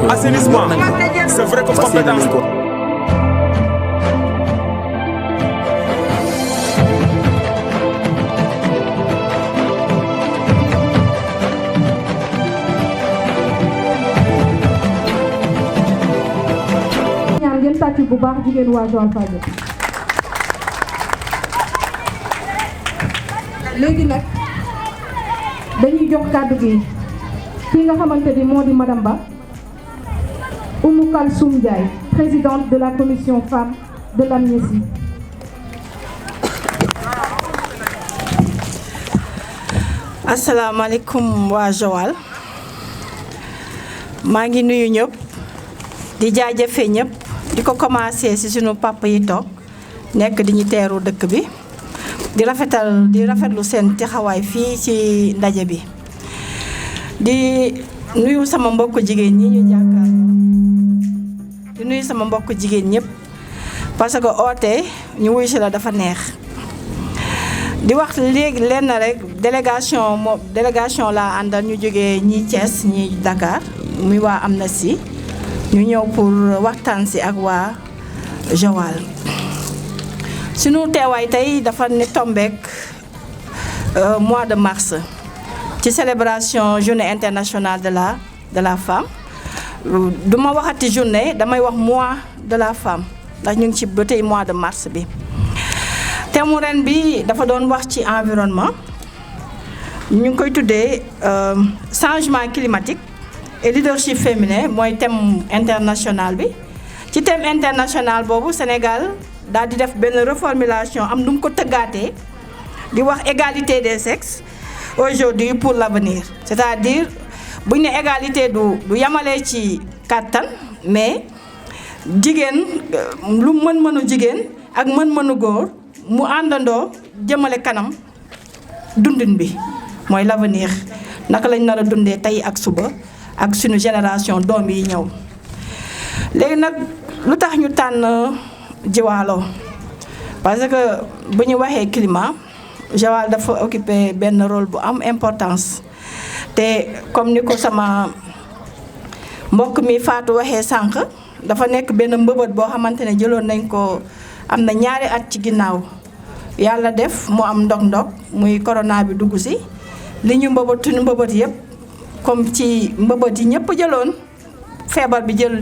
assainissement c'est vrai que compétence ngeen tàcc bu baax jigéen waa Joal Fadiouth. léegi nag dañuy jox kàddu gi ki nga xamante ni moo di madame Ba Oumou Kalsoum Ndiaye présidente de la commission femme de l'Amnesty. asalaamaaleykum waa Joal maa ngi nuyu ñëpp di jaajëfe ñëpp di ko commencé ci sunu papa yi toog nekk di ñu teeru dëkk bi di rafetlu seen taxawaay fii ci ndaje bi di nuyu sama mbokk jigéen ñi ñu jàkkaar di nuyu sama mbokk jigéen ñëpp parce que oote ñu wuy si la dafa neex di wax léegi lenn rek délégation laa àndal ñu jógee ñi Thiès ñi Dakar muy waa Amnesty ñu ñëw pour waxtaan si ak waa Joal sunu teewaay tey dafa ne tombeek mois de mars ci célébration journée internationale de la femme du ma waxati journée damay wax mois de la femme ndax ñu ngi ci ba tey mois de mars bi thème ren bi dafa doon wax ci environnement ñu ngi koy tuddee changement climatique et leadership féminin mooy thème international bi ci thème international boobu Sénégal daal di def benn reformulation am nu mu ko tëggaatee di wax égalité des sexes aujourd'hui pour l'avenir c'est-à-dire buñ ne égalité du yamalee ci kàttan mais jigéen lu mën-mënu jigéen ak mën-mënu góor mu àndandoo jëmale kanam dundin bi mooy l'avenir naka lañ nar a dundee tey ak suba ak suñu génération doom yi ñëw léegi nag lu tax ñu tànn Jiwaalo parce que bu ñu waxee climat Joal dafa occuper benn rôle bu am importance te comme ni ko sama mbokk mi Fatou waxee sànq dafa nekk benn mbëbët boo xamante ne jëloon nañ ko am na ñaari at ci ginnaaw yàlla def mu am ndog-ndog muy corona bi dugg si li ñu mbëbët yëpp comme ci mbëbët yi ñëpp jëloon feebar bi jël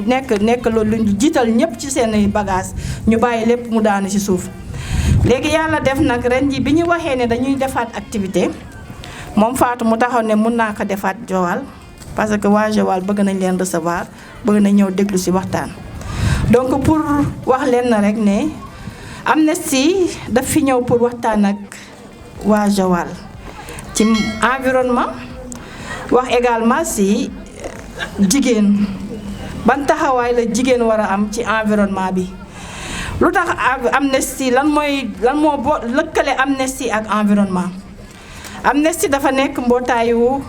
nekk loolu lu jiital ñëpp ci seen bagage ñu bàyyi lépp mu daanu ci suuf léegi yàlla def nag ren ji bi ñu waxee ne dañuy defaat activité moom Fatou mu taxaw ne mun naa ko defaat Joal parce que waa Joal bëgg nañ leen recevoir bëgg nañ ñëw déglu ci waxtaan donc pour wax leen na rek ne Amnesty daf fi ñëw pour waxtaan ak waa Joal ci environnement wax également ci jigéen ban taxawaay la jigéen war a am ci environnement bi lu tax Amnesty lan moo lëkkale Amnesty ak environnement Amnesty dafa nekk mbootaayu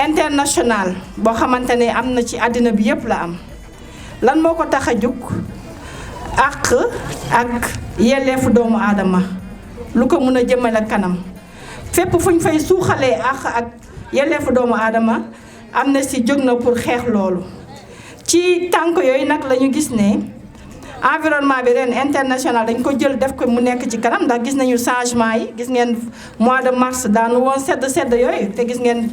international boo xamante ne am na ci àddina bi yépp la am lan moo ko tax a jóg àq ak yelleefu doomu aadama lu ko mën a jëmale kanam fépp fu ñu fay suuxalee àq ak yelleefu doomu aadama Amnesty jóg na pour xeex loolu ci tànk yooyu nag la ñu gis ne environnement bi ren international dañ ko jël def ko mu nekk ci kanam ndax gis nañu changement yi gis ngeen mois de mars daanu woon sedd yooyu te gis ngeen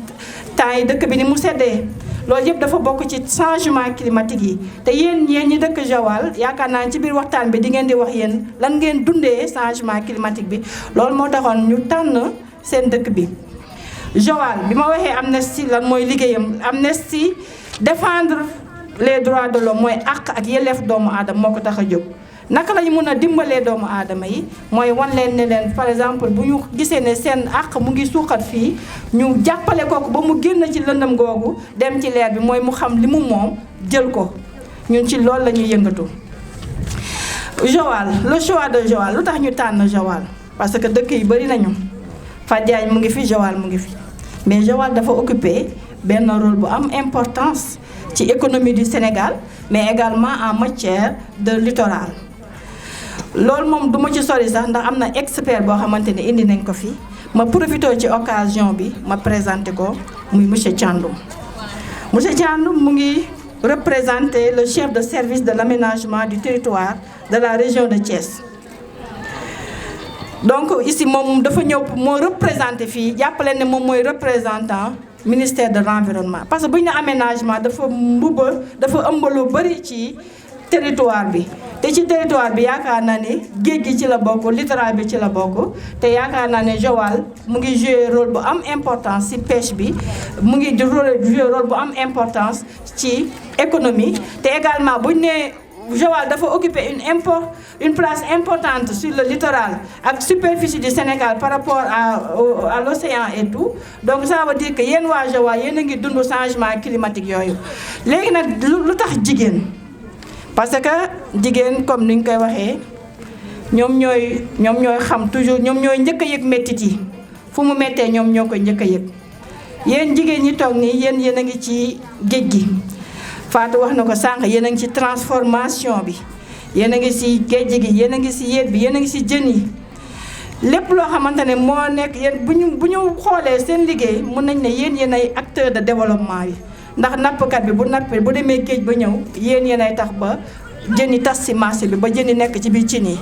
temps yi dëkk bi ni mu seddee loolu yëpp dafa bokk ci changement climatique yi te yéen ñi dëkk Joal yaakaar naa ci biir waxtaan bi di ngeen di wax yéen lan ngeen dundee changement climatique bi loolu moo taxoon ñu tànn seen dëkk bi Joal bi ma waxee Amnesty lan mooy liggéeyam Amnesty défendre les droits de l'homme mooy àq ak yelleef doomu aadama moo ko tax a jóg naka lañu mën a dimbalee doomu aadama yi mooy wan leen ne leen par exemple bu ñu gisee ne seen àq mu ngi suuxat fii ñu jàppale kooku ba mu génn ci lëndëm googu dem ci leer bi mooy mu xam li mu moom jël ko ñun ci loolu la ñuy yëngatu. Joal le choix de Joal lu tax ñu tànn Joal parce que dëkk yi bari nañu Fadiagne mu ngi fi Joal mu ngi fi mais Joal dafa occuper benn rôle bu am importance ci économie du Sénégal mais également en matière de littoral loolu moom du ma ci sori sax ndax am na expert boo xamante ne indi nañ ko fi ma profité ci occasion bi ma présenté ko muy monsieur Thiandoum monsieur Thiandoum mu ngi représenter le chef de service de l'aménagement du territoire de la région de Thiès. Donc ici moom dafa ñëw moo représenté fii jàppale ne moom mooy représentant ministère de l'environnement parce que bu ñu ne aménagement dafa ëmb lu bari ci territoire bi te ci territoire bi yaakaar naa ne géej gi ci la bokk littoral bi ci la bokk te yaakaar naa ne Joal mu ngi jouer rôle bu am importance ci pêche bi mu ngi jouer rôle bu am importance ci économie te également bu ñu ne Joal dafa occuper une place importante sur le littoral ak superficie du Sénégal par rapport à l'océan et tout donc ça veut dire que yéen waa Joal yéen a ngi dund changement climatique yooyu léegi nag lu tax jigéen parce que jigéen comme ni ñu koy waxee ñoom ñooy xam toujours ñoom ñooy njëkk a yëg méttit yi fu mu méttee ñoom ñoo koy njëkk a yëg yéen jigéen ñi toog nii yéen a ngi ci géej gi Fatou wax na ko sànq yéen a ngi ci transformation bi yéen a ngi ci géej gi yéen a ngi ci yéet bi yéen a ngi ci jën yi lépp loo xamante ne moo nekk yéen bu ñu xoolee seen liggéey mën nañ ne yéen ay acteur de développement yi ndax nappkat bi bu nappee bu demee géej ba ñëw yéen ay tax ba jën yi tas ci marché bi ba jën yi nekk ci biir cin yi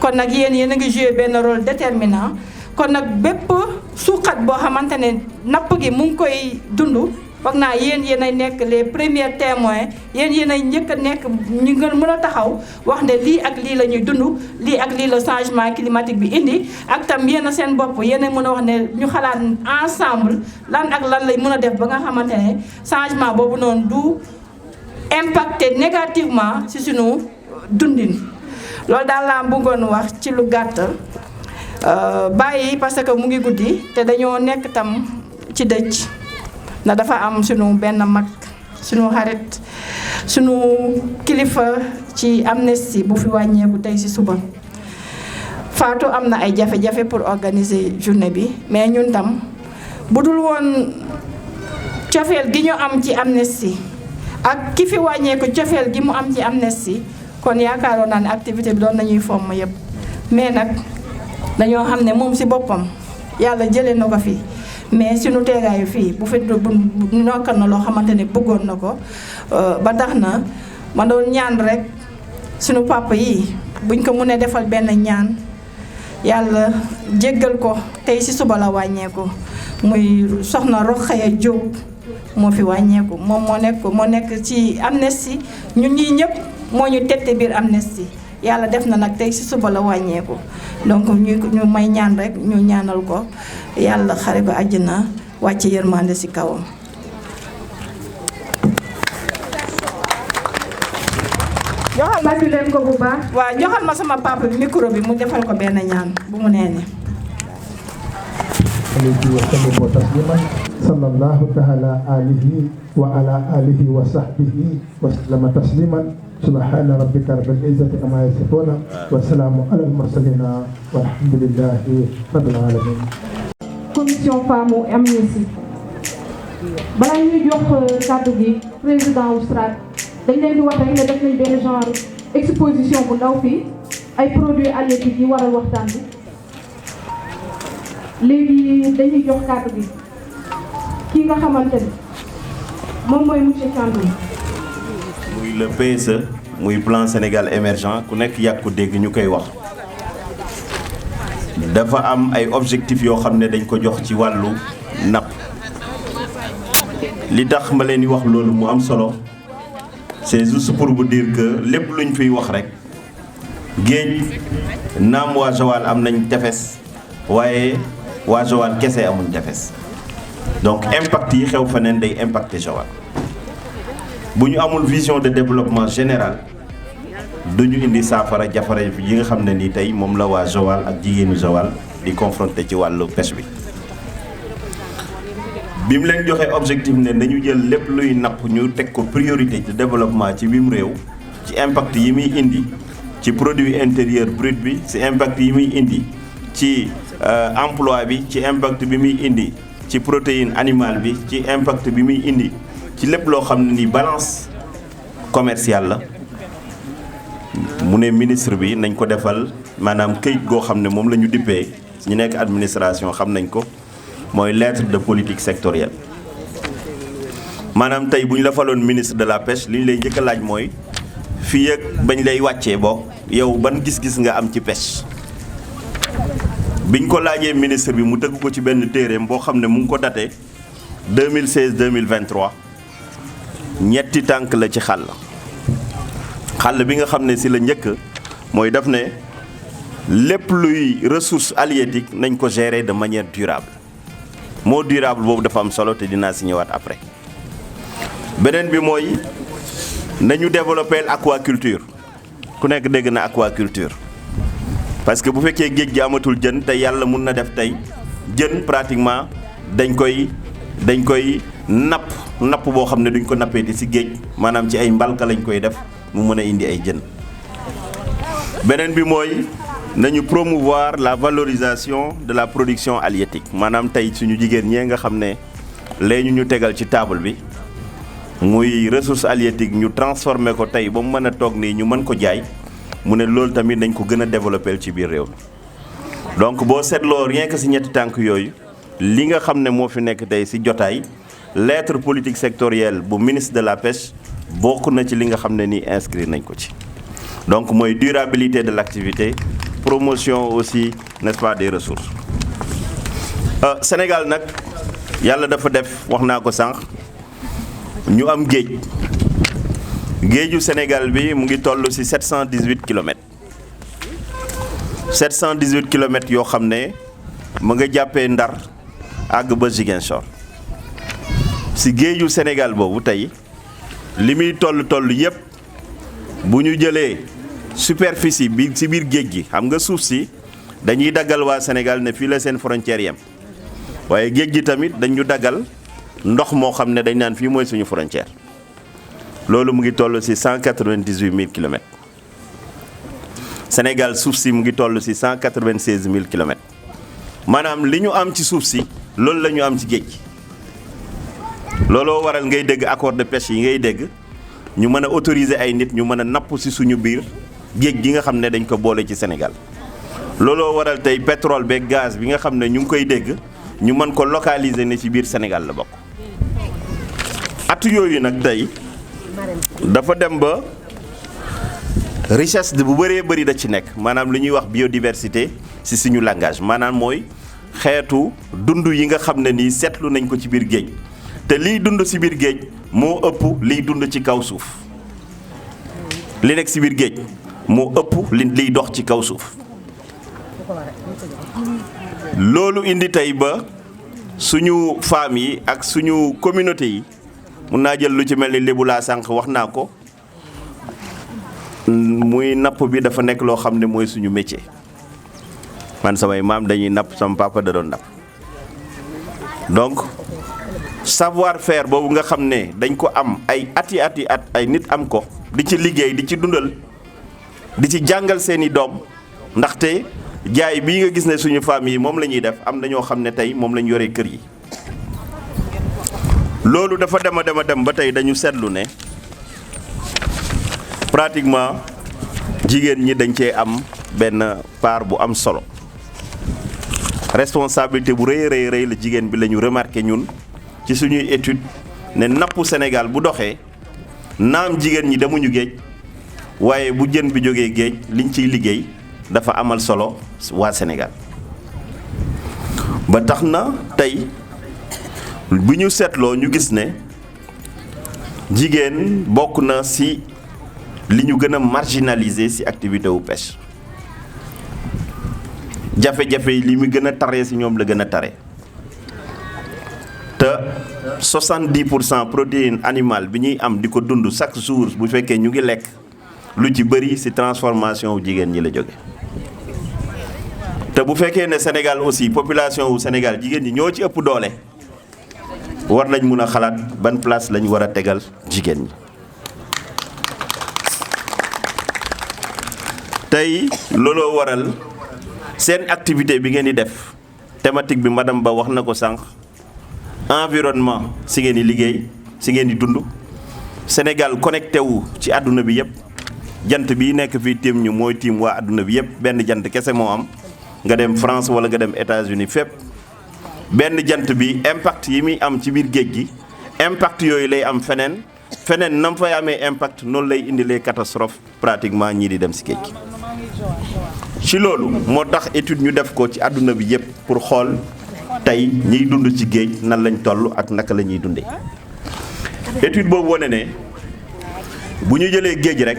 kon nag yéen a ngi jouer benn rôle déterminant kon nag bépp suuxat boo xamante ne napp gi mu ngi koy dund foog naa yéen ay nekk les premiers témoins yéen ay njëkk a nekk ñu ngeen mën a taxaw wax ne lii ak lii la ñuy dund lii ak lii la changement climatique bi indi ak tam yéen seen bopp yéen a mën a wax ne ñu xalaat ensemble lan ak lan lay mën a def ba nga xamante ne changement boobu noonu du impacter négativement ci sunu dundin loolu daal laa bëggoon wax ci lu gàtt bàyyi parce que mu ngi guddi te dañoo nekk tam ci dëj na dafa am sunu benn mag sunu xarit sunu kilifa ci Amnesty bu fi wàññeeku tey ci suba Fatou am na ay jafe-jafe pour organiser journée bi mais ñun tam bu dul woon cofeel gi ñu am ci Amnesty ak ki fi wàññeeku cofeel gi mu am ci Amnesty kon yaakaaroon naa ne activité bi doon nañuy fomm yëpp mais nag dañoo xam ne moom ci boppam yàlla jëlee na ko fi mais suñu teegaayu fii bu fi nokkal na loo xamante ne bëggoon na ko ba tax na ma doon ñaan rek suñu papa yi buñ ko mënee defal benn ñaan yàlla jéggal ko tey ci suba la wàññeeku muy soxna Rokhaya Diop moo fi wàññeeku moom moo nekk ci Amnesty ñun ñii ñëpp moo ñu tette biir Amnesty yàlla def na nag tey ci suba la wàññeeku donc ñu may ñaan rek ñu ñaanal ko yàlla xare ko àjjana wàcc yërmande ci kawam. joxal leen ko bu baax. waaw joxal ma sama papa bi micro bi mu defal ko benn ñaan bu mu nee nii. sallallahu taala alihi wa ala alihi wa sahbihi wa sallama tasliman subhana rabbika rabbil izzati amma yasifuna wa salamu ala al mursalina walhamdulillahi rabbil alamin. commission femme u Amnesty balaa ñuy jox kàddu gi président wu SRAC dañ leen di wax rek ne def nañ benn genre exposition bu ndaw fii ay produits halieutiques yi waral waxtaan bi léegi dañuy jox kàddu gi kii nga xamante ni moom mooy monsieur Thiandoum. muy le PSE muy plan Sénégal émergent ku nekk yàgg ko dégg ñu koy wax dafa am ay objectifs yoo xam ne dañ ko jox ci wàllu napp li tax ma leen di wax loolu mu am solo c'est juste pour vous dire que lépp luñ fiy wax rek géej naam waa Joal am nañ tefes waaye waa Joal kese amuñ tefes donc impact yi xew feneen day impacter Joal bu ñu amul vision de développement général duñu indi saafara jafara yi nga xam ne ni tey moom la waa Joal ak jigéenu Joal di confronter ci wàllu pêche bi mu leen joxee objectif ne dañu jël lépp luy napp ñu teg ko priorité de développement ci biim réew ci impact yi muy indi ci produit intérieur brut bi ci impact yi muy indi ci emploi bi ci impact bi muy indi ci protéine animale bi ci impact bi muy indi ci lépp loo xam ne ni balance commerciale la mu ne ministre bi nañ ko defal maanaam këyit goo xam ne moom la ñu dippee ñu nekk administration xam nañ ko mooy lettre de politique sectorielle maanaam tey bu ñu la faloon ministre de la pêche li ñu lay njëkk a laaj mooy fii ak bañ lay wàccee bokk yow ban gis-gis nga am ci pêche. biñ ko laajee ministre bi mu tëgg ko ci benn téereem boo xam ne mu ngi ko daté 2016 2023 ñetti tànk la ci xàll bi nga xam ne si la njëkk mooy daf ne lépp luy ressource halieutique nañ ko gérer de manière durable moo durable boobu dafa am solo te dinaa si ñëwaat après. beneen bi mooy nañu développer aquaculture ku nekk dégg na aquaculture parce que bu fekkee géej gi amatul jën te yàlla mun na def tey jën pratiquement dañ koy napp boo xam ne duñ ko nappeeti si géej maanaam ci ay mbalka lañ koy def mu mën a indi ay jën. beneen bi mooy nañu promouvoir la valorisation de la production halieutique maanaam tey suñu jigéen ñee nga xam ne léegi ñu tegal ci table bi muy ressource halieutique ñu transformer ko tey ba mu mën a toog nii ñu mën ko jaay mu ne loolu tamit nañ ko gën a développer ci biir réew mi. donc boo seetloo rien que si ñetti tànk yooyu li nga xam ne moo fi nekk tey si jotaay lettre politique sectorielle bu ministre de la pêche bokk na ci li nga xam ne nii inscrit nañ ko ci. donc mooy durabilité de l'activité promotion aussi n'est-ce pas des ressources. Sénégal nag yàlla dafa def wax naa ko sànq ñu am géeju Sénégal bi mu ngi toll ci 718 kilomètres 718 kilomètres yoo xam ne mu nga jàppee Ndar àgg ba Ziguinchor ci géeju Sénégal boobu tey li muy toll yépp bu ñu jëlee superficie bi ci biir géej gi xam nga suuf si dañuy daggal waa Sénégal ne fii la seen frontière yem waaye géej gi tamit dañu daggal ndox moo xam ne dañ naan fii mooy suñu frontière loolu mu ngi toll ci 198 000 kilomètres Sénégal suuf si mu ngi toll ci 196 000 kilomètres maanaam li ñu am ci suuf si loolu la ñu am ci géej gi looloo waral ngay dégg accord de pêche yi ngay dégg ñu mën a autoriser ay nit ñu mën a napp ci suñu biir géej gi nga xam ne dañ ko boole ci Sénégal looloo waral tey pétrole beeg gaz bi nga xam ne ñu ngi koy dégg ñu mën ko localiser ne ci biir Sénégal la bokk. at yooyu nag tey dafa dem ba richesse bu bëree bëri da ci nekk maanaam li ñuy wax biodiversité ci suñu langage maanaam mooy xeetu dund yi nga xam ne nii seetlu nañ ko ci biir géej te liy dund ci biir géej moo ëpp liy dund ci kaw suuf li nekk ci biir géej moo ëpp liy dox ci kaw suuf loolu indi tey ba suñu femmes yi ak suñu communauté yi mun naa jël lu ci mel ni lébu laa sànq wax naa ko muy napp bi dafa nekk loo xam ne mooy suñu métier man samay maam dañuy napp sama papa da doon napp donc savoir faire boobu nga xam ne dañ ko am ay at ay nit am ko di ci liggéey di ci dundal di ci jàngal seeni doom ndaxte jaay bii nga gis ne suñu famille yi moom la ñuy def am na ñoo xam ne tey moom la ñu yoree kër yi loolu dafa dem ba tey dañu seetlu ne pratiquement jigéen ñi dañ cee am benn part bu am solo responsabilité bu rëy la jigéen bi la ñu remarqué ñun ci suñuy étude ne nappu Sénégal bu doxee naam jigéen ñi demuñu géej waaye bu jën bi jógee géej liñ ciy liggéey dafa amal solo waa Sénégal ba tax na tey bu ñu seetloo ñu gis ne jigéen bokk na ci li ñu gën a marginaliser ci activité wu pêche jafe-jafe yi li mu gën a taree ci ñoom la gën a tare te 70% protéine animale bi ñuy am di ko dund chaque jour bu fekkee ñu ngi lekk lu ci bëri ci transformation wu jigéen ñi la jóge te bu fekkee ne Sénégal aussi population wu Sénégal jigéen ñi ñoo ci ëpp doole war nañ mun a xalaat ban place lañ war a tegal jigéen ñi tey looloo waral seen activité bi ngeen di def thématique bi madame Ba wax na ko sànq environnement si ngeen di liggéey si ngeen di dund Sénégal connecté wu ci àdduna bi yëpp jant bi nekk fii tiim ñu mooy tiim waa àdduna bi yëpp benn jant kese moo am nga dem France wala nga dem États-Unis fépp benn jant bi impact yi muy am ci biir géej gi impact yooyu lay am feneen nam fay amee impact noonu lay indilee catastrophe pratiquement ñii di dem si géej gi. ci loolu moo tax étude ñu def ko ci àdduna bi yépp pour xool tey ñiy dund ci géej nan lañ toll ak naka la ñuy dundee. étude boobu wane ne bu ñu jëlee géej rek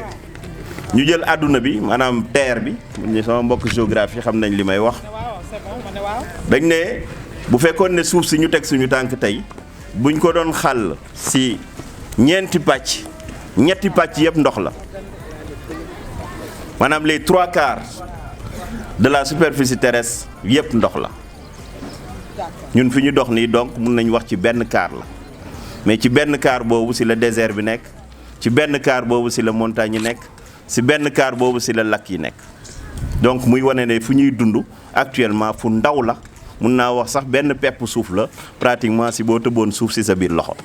ñu jël àdduna bi maanaam terre bi sama mbokk géographie xam nañ li may wax dañ ne bu fekkoon ne suuf si ñu teg suñu tànk tey buñ ko doon xàll si ñetti pàcc yëpp ndox la maanaam les 3/4 de la superficie terrestre yëpp ndox la ñun fi ñu dox nii donc mun nañ wax ci benn quart la mais ci benn quart boobu si la désert bi nekk ci benn quart boobu si la montagne yi nekk si benn quart boobu si la lac yi nekk donc muy wane ne fu ñuy dund actuellement fu ndaw la mun naa wax sax benn pepp suuf la pratiquement si boo tëboon suuf si sa biir loxo.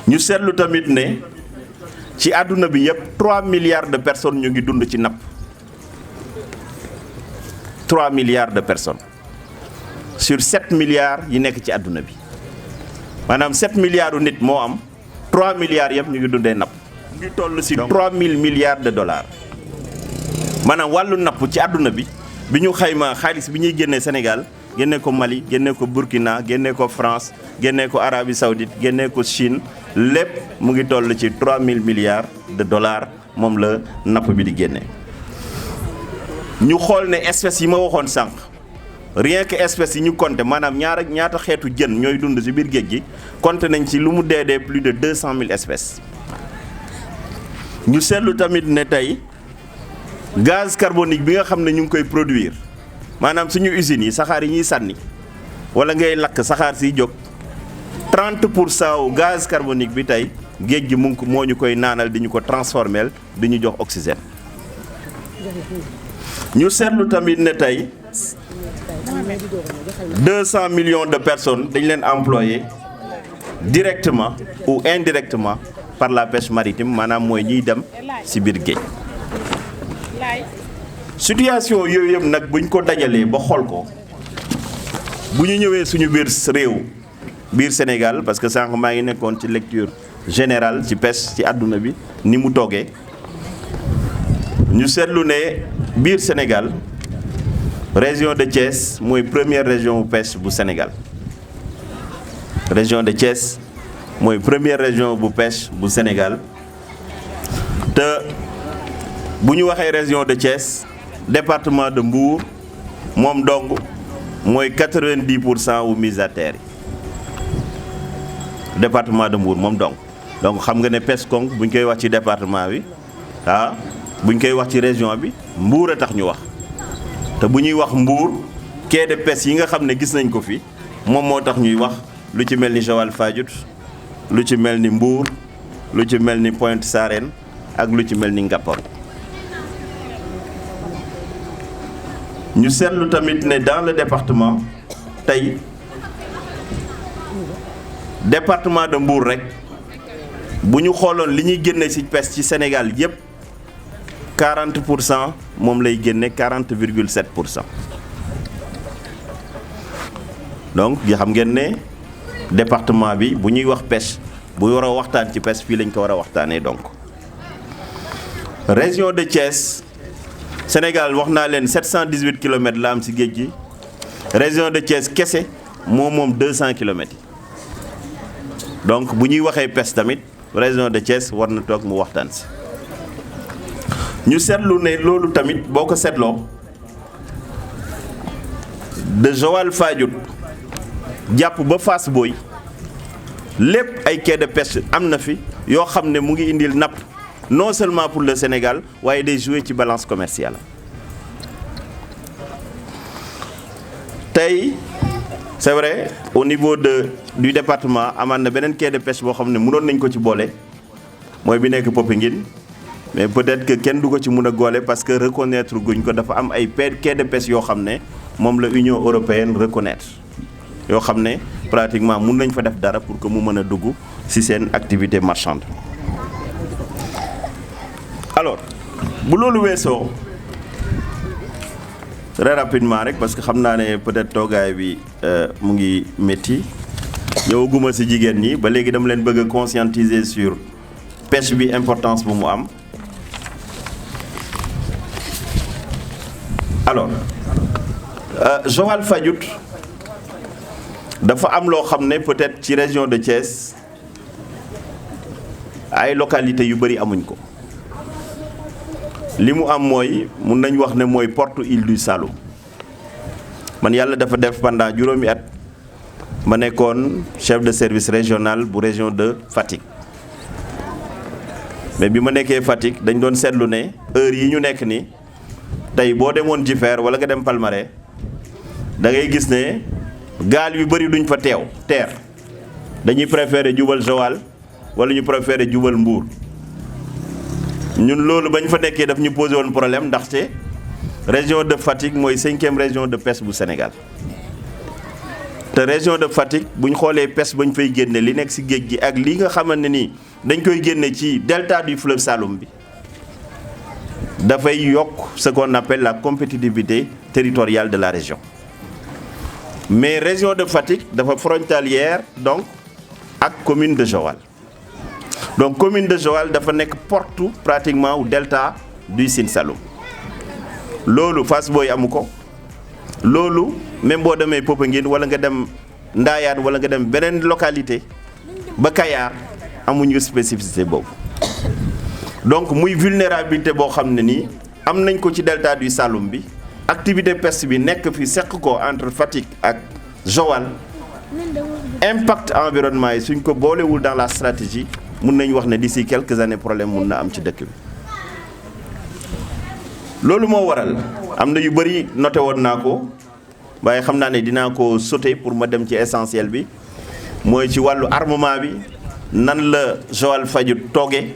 ñu seetlu tamit ne ci àdduna bi yëpp 3 milliards de personnes ñu ngi dund ci napp 3 milliards de personnes sur 7 milliards yi nekk ci àdduna bi maanaam 7 milliards u nit moo am 3 milliards yëpp ñu ngi dundee napp. ñu ngi toll si 3000 milliards de dollars maanaam wàllu napp ci àdduna bi ñu xayma xaalis bi ñuy génnee Sénégal génne ko Mali génne ko Burkina génne ko France génne ko Arabie Saoudite génne ko Chine lépp mu ngi toll ci 3000 milliards de dollars moom la napp bi di génne. ñu xool ne espèces yi ma waxoon sànq rien que espèces yi ñu compté maanaam ñaata xeetu jën ñooy dund ci biir géej gi compté nañ ci lu mu dee plus de 200 000 espèces. ñu seetlu tamit ne tey gaz carbonique bi nga xam ne ñu ngi koy produire maanaam suñu usines yi saxaar yi ñuy sànni wala ngay lakk saxaar siy jóg 30% wu gaz carbonique bi tey géej gi moo ñu koy naanal di ñu ko transformel di ñu jox oxygène. ñu seetlu tamit ne tey 200 millions de personnes dañ leen employé directement ou indirectement par la pêche maritime maanaam mooy ñiy dem ci biir géej. situation yooyu yëpp nag buñ ko dajalee ba xool ko bu ñu ñëwee suñu biir réew biir Sénégal parce que sànq maa ngi nekkoon ci lecture générale ci pêche ci àdduna bi ni mu toogee ñu seetlu ne biir Sénégal région de Thiès mooy première région bu pêche bu Sénégal région de Thiès mooy première région bu pêche bu Sénégal te bu ñu waxee région de Thiès département de Mbour moom dong mooy 90% wu mise à terre yi département de Mbour moom donc xam nga ne pêche konk bu ñu koy wax ci département bi bu ñu koy wax ci région bi Mbour a tax ñu wax te bu ñuy wax Mbour quai de pêche yi nga xam ne gis nañ ko fi moom moo tax ñuy wax lu ci mel ni Joal Fadiouth lu ci mel ni Mbour lu ci mel ni Pointe Sarène ak lu ci mel ni Ngaparou. ñu seetlu tamit ne dans le département tey département de Mbour rek bu ñu xooloon li ñuy génne ci pêche ci Sénégal yépp 40% moom lay génne 40,7%. donc gi xam ngeen ne département bi bu ñuy wax pêche bu war a waxtaan ci pêche fii lañ ko war a waxtaanee donc région de Thiès. Sénégal wax naa leen 718 kilomètres la am ci géej gi région de Thiès kese moom 200 kilomètres yi donc bu ñuy waxee pêche tamit région de Thiès war na toog mu waxtaan ci. ñu seetlu ne loolu tamit boo ko seetloo de Joal Fadiouth jàpp ba Fass Boye lépp ay quai de pêche am na fi yoo xam ne mu ngi indil napp. non seulement pour le Sénégal waaye day jouer ci balance commerciale tey c'est vrai au niveau du département amaan na beneen quai de pêche boo xam ne mënoon nañ ko ci boole mooy bi nekk Popenguine mais peut-être que kenn du ko ci mën a goole parce que reconnaître guñ ko dafa am ay quai de pêche yoo xam ne moom la Union européenne reconnaître yoo xam ne pratiquement mun nañ fa def dara pour que mu mën a dugg ci seen activité marchande. alors bu loolu weesoo très rapidement rek parce que xam naa ne peut-être toogaay bi mu ngi métti ñëwaguma ci jigéen ñi ba léegi dama leen bëgg a conscientiser sur pêche bi importance bu mu am. Alors Joal Fadiouth dafa am loo xam ne peut-être ci région de Thiès ay localités yu bari amuñ ko li mu am mooy mun nañ wax ne mooy porte île du Saloum man yàlla dafa def pendant juróomi at ma nekkoon chef de service régional bu région de Fatick mais bi ma nekkee Fatick dañ doon seetlu ne heure yi ñu nekk ni tey boo demoon Jifeer wala nga dem Palmarin da ngay gis ne gaal yu bari duñ fa teer dañuy préférer jubal Joal wala ñu préférer jubal Mbour ñun loolu bañ fa nekkee daf ñu posé woon problème ndaxte région de Fatick mooy 5e région de pêche bu Sénégal te région de Fatick bu ñu xoolee pêche bañ fay génne li nekk ci géej gi ak li nga xamante ne nii dañ koy génne ci delta du fleuve Saloum bi dafay yokk ce qu'on appelle la compétitivité territoriale de la région mais région de Fatick dafa frontalière donc ak commune de Joal donc commune de Joal dafa nekk porte pratiquement au delta du Sine Saloum loolu Fass Boye amu ko loolu même boo demee Popenguine wala nga dem Ndayane wala nga dem beneen localité ba Kayar amuñu spécificité boobu donc muy vulnérabilité boo xam ne nii am nañ ko ci delta du Saloum bi activité pêche bi nekk fi seq ko entre Fatick ak Joal impact environnement yi suñ ko boolewul dans la stratégie mun nañ wax ne d'ici quelques années problème mun na am ci dëkk bi loolu moo waral am na yu bëri noté woon naa ko waaye xam naa ne dinaa ko sauter pour ma dem ci essentiel bi mooy ci wàllu armement bi nan la Joal Fadiouth tooge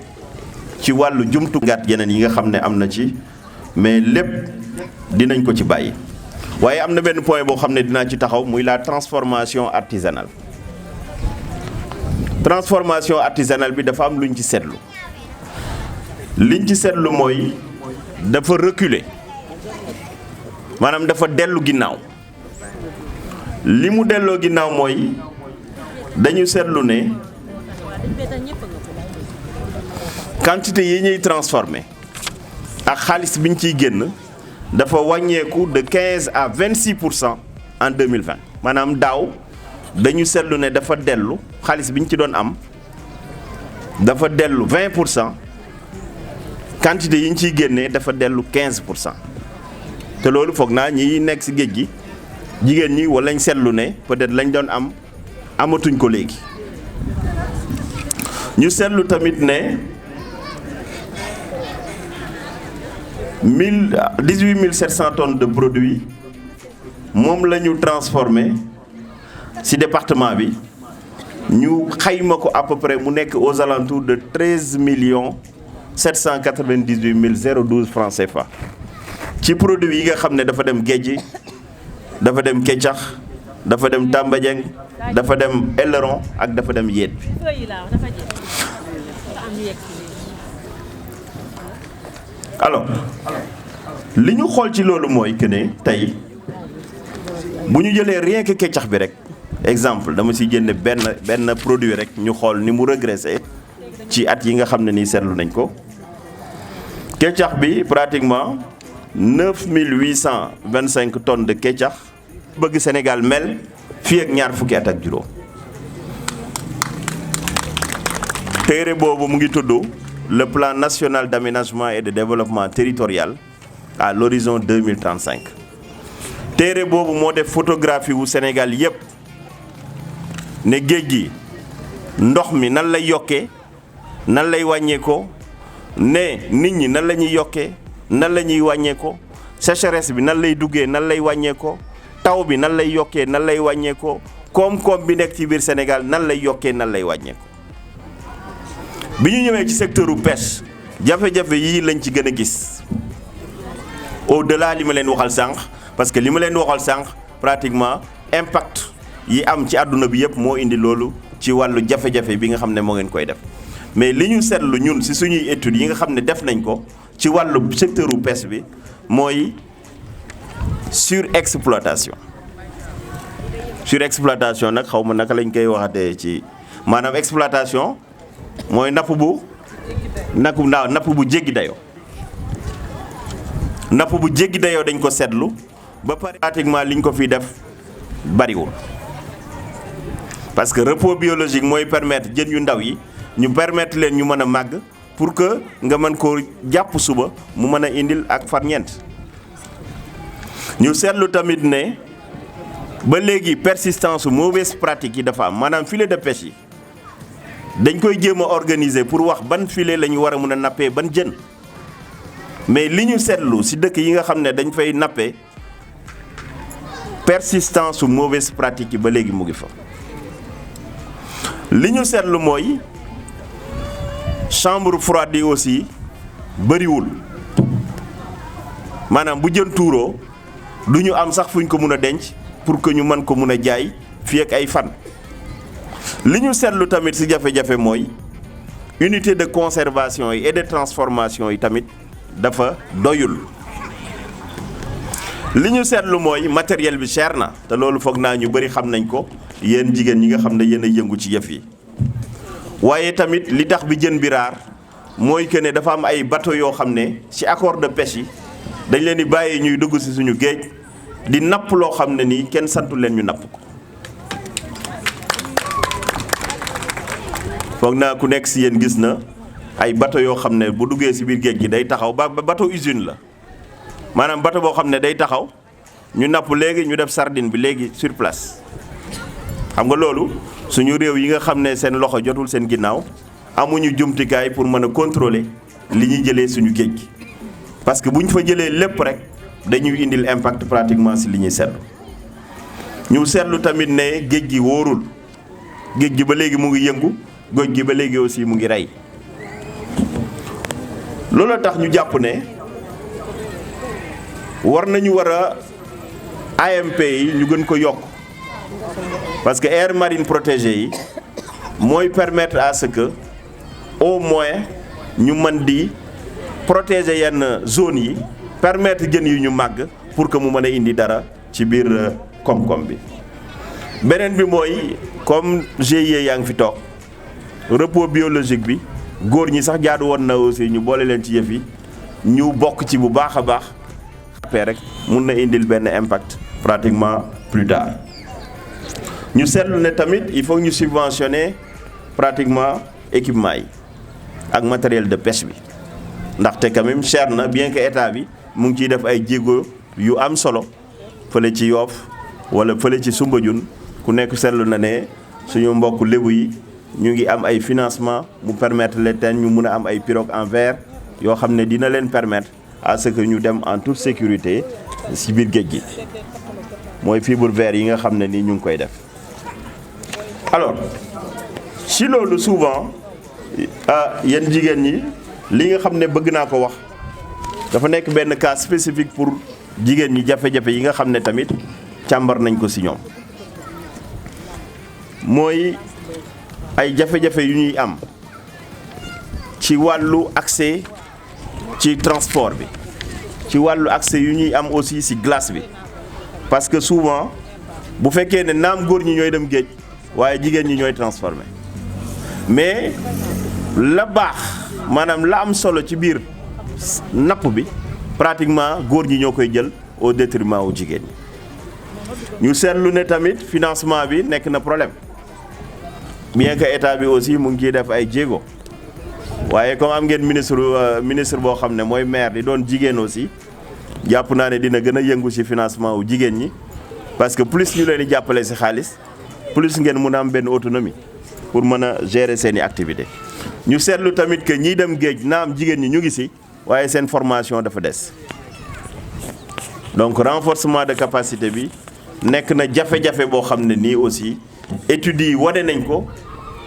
ci wàllu jumtu ngaat yeneen yi nga xam ne am na ci mais lépp dinañ ko ci bàyyi waaye am na benn point boo xam ne dinaa ci taxaw muy la transformation artisanale bi dafa am luñ ci seetlu liñ ci seetlu mooy dafa reculer maanaam dafa dellu ginnaaw li mu delloo ginnaaw mooy dañu seetlu ne quantité yi ñuy transformer ak xaalis bi ñu ciy génn dafa wàññeeku de 15 à 26% en 2020 maanaam daaw dañu seetlu ne dafa dellu xaalis bi ñu ci doon am dafa dellu 20% quantité yi ñu ciy génnee dafa dellu 15% te loolu foog naa ñi nekk ci géej gi jigéen ñi wala lañ seetlu ne peut-être lañ doon am amatuñ ko léegi ñu seetlu tamit ne 18 700 tonnes de produits moom la ñu transformé ci département bi ñu xayma ko à peu près mu nekk aux alentours de 13 798 012 francs CFA ci produits yi nga xam ne dafa dem géej dafa dem keccax dafa dem Tambajeng dafa dem aileron ak dafa dem yéet bi alors li ñu xool ci loolu mooy que ne tey bu ñu jëlee rien que keccax bi rek exemple dama ci jënd benn produit rek ñu xool ni mu régressé ci at yi nga xam ne nii seetlu nañ ko keccax bi pratiquement 9825 tonnes de keccax bëgg Sénégal mel fii ak ñaar fukki at ak juróom téere boobu mu ngi tudd le plan national d'aménagement et de développement territorial à l'horizon 2035 téere boobu moo def photographie wu Sénégal yépp ne géej gi ndox mi nan lay yokkee nan lay wàññeekoo ne nit ñi nan la ñuy yokkee nan la ñuy wàññeekoo sécheresse bi nan lay duggee nan lay wàññeekoo taw bi nan lay yokkee nan lay wàññeekoo koom-koom bi nekk ci biir Sénégal nan lay yokkee nan lay wàññeekoo bi ñu ñëwee ci secteur u pêche jafe-jafe yii lañ ci gën a gis au-delà li ma leen waxal sànq parce que li ma leen waxal sànq pratiquement impact yi am ci àdduna bi yëpp moo indi loolu ci wàllu jafe-jafe bi nga xam ne moo ngeen koy def mais li ñu seetlu ñun ci suñuy études yi nga xam ne def nañ ko ci wàllu secteur u pêche bi mooy surexploitation surexploitation nag xaw ma naka lañ koy waxatee ci maanaam exploitation mooy napp bu jéggi dayoo. napp bu jéggi dayoo dañ ko seetlu ba pare pratiquement liñ ko fi def bariwul parce que repos biologique mooy permettre jën yu ndaw yi ñu permettre leen ñu mën a màgg pour que nga mën koo jàpp suba mu mën a indil ak farñeent. ñu seetlu tamit ne ba léegi persistance mauvaise pratique yi dafa am maanaam filet de pêche yi dañ koy jéem a organiser pour wax ban filet la ñu war a mën a nappee ban jën mais li ñu seetlu ci dëkk yi nga xam ne dañ fay nappee persistance mauvaise pratique yi ba léegi mu ngi fa. li ñu seetlu mooy chambre froide yi aussi bëriwul maanaam bu jën tuuroo du ñu am sax fu ñu ko mun a denc pour que ñu mën ko mun a jaay fii ak ay fan. li ñu seetlu tamit ci jafe-jafe mooy unité de conservation yi et de transformation yi tamit dafa doyul. li ñu seetlu mooy matériel bi cher na te loolu foog naa ñu bari xam nañ ko yéen jigéen ñi nga xam ne yéen a yëngu ci yëf yi waaye tamit li tax bi jën bi raar mooy que ne dafa am ay bateau yoo xam ne ci accord de pêche yi dañ leen di bàyyi ñuy dugg ci suñu géej di napp loo xam ne nii kenn santu leen ñu napp ko. foog naa ku nekk ci yéen gis na ay bateau yoo xam ne bu duggee ci biir géej gi day taxaw ba bateau usine la maanaam bateau boo xam ne day taxaw ñu napp léegi ñu def sardine bi léegi sur place. xam nga loolu suñu réew yi nga xam ne seen loxo jotul seen ginnaaw amuñu jumtukaay pour mën a contrôler li ñuy jëlee suñu géej gi parce que bu ñu fa jëlee lépp rek dañuy indil impact pratiquement ci li ñuy seetlu. ñu seetlu tamit ne géej gi wóorul géej gi ba léegi mu ngi yëngu géej gi ba léegi aussi mu ngi rey loolu tax ñu jàpp ne war a AMP yi ñu gën ko yokk parce que aire marine protégée yi mooy permettre à ce que au moins ñu mën di protéger yenn zones yi permettre jën yi ñu màgg pour que mu mën a indi dara ci biir koom-koom bi. beneen bi mooy comme GIE yaa ngi fi toog repos biologique bi góor ñi sax jaadu woon na aussi ñu boole leen ci yëf yi ñu bokk ci bu baax a baax rek mun na indil benn impact pratiquement plus tard. ñu seetlu ne tamit il faut ñu subventionner pratiquement équipement yi ak matériel de pêche bi ndaxte quand même cher na bien que état bi mu ngi ciy def ay jéego yu am solo fële ci Yoff wala fële ci Soumbédioune ku nekk seetlu na ne suñu mbokk lébu yi ñu ngi am ay financement mu permettre leen teen ñu mun a am ay pirogue en verre yoo xam ne dina leen permettre à ce que ñu dem en toute sécurité ci biir géej gi mooy fibre verre yi nga xam ne nii ñu ngi koy def. alors ci loolu souvent yéen jigéen ñi li nga xam ne bëgg naa ko wax dafa nekk benn cas spécifique pour jigéen ñi jafe-jafe yi nga xam ne tamit càmbar nañ ko ci ñoom mooy ay jafe-jafe yu ñuy am ci wàllu accès ci transport bi ci wàllu accès yu ñuy am aussi ci glace bi parce que souvent bu fekkee ne naam góor ñi ñooy dem géej waaye jigéen ñi ñooy transformé mais la baax maanaam la am solo ci biir napp bi pratiquement góor ñi ñoo koy jël au détriment wu jigéen ñi. ñu seetlu ne tamit financement bi nekk na problème bien que état bi aussi mu ngi ciy def ay jéego waaye comme am ngeen ministre boo xam ne mooy maire di doon jigéen aussi jàpp naa ne dina gën a yëngu ci financement wu jigéen ñi parce que plus ñu leen di jàppale ci xaalis plus ngeen mun a am benn autonomie pour mën a gérer seeni activité ñu seetlu tamit que ñiy dem géej naam jigéen ñi ñu ngi ci waaye seen formation dafa des donc renforcement de capacité bi nekk na jafe-jafe boo xam ne nii aussi études yi wane nañ ko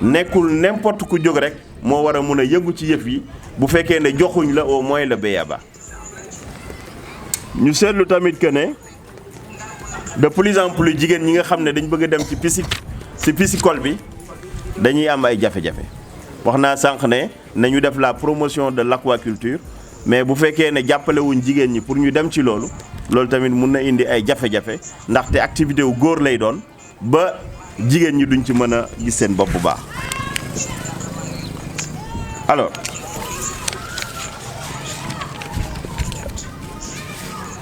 nekkul n'importe ku jóg rek moo war a mun a yëngu ci yëf yi bu fekkee ne joxuñ la au moins le béyaba. ñu seetlu tamit que ne de plus en plus jigéen ñi nga xam ne dañ bëgg a dem ci piscicole bi dañuy am ay jafe-jafe wax naa sànq ne nañu def la promotion de l'aquaculture mais bu fekkee ne jàppalewuñ jigéen ñi pour ñu dem ci loolu tamit mun na indi ay jafe-jafe ndaxte activité wu góor lay doon ba jigéen ñi duñ ci mën a gis seen bopp bu baax. alors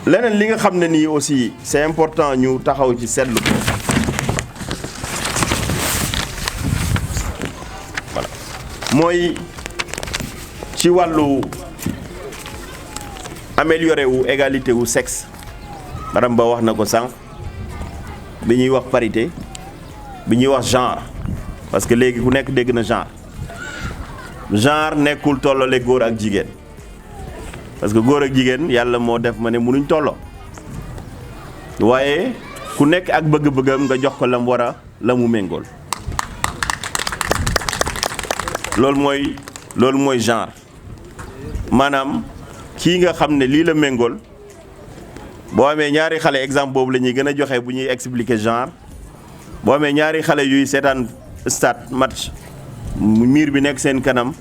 leneen li nga xam ne nii aussi c'est important ñu taxaw ci seetlu ko voilà mooy ci wàllu améliorer wu égalité wu sexe madame Ba wax na ko sànq bi ñuy wax parité bi ñuy wax genre parce que léegi ku nekk dégg na genre nekkul tollale góor ak jigéen parce que góor ak jigéen yàlla moo def ma ne mënuñ tolloo waaye ku nekk ak bëgg-bëggam nga jox ko la mu war a la mu méngool loolu mooy genre maanaam kii nga xam ne lii la méngool boo amee ñaari xale exemple boobu la ñuy gën a joxe bu ñuy expliquer genre boo amee ñaari xale yuy seetaan stade match miir bi nekk seen kanam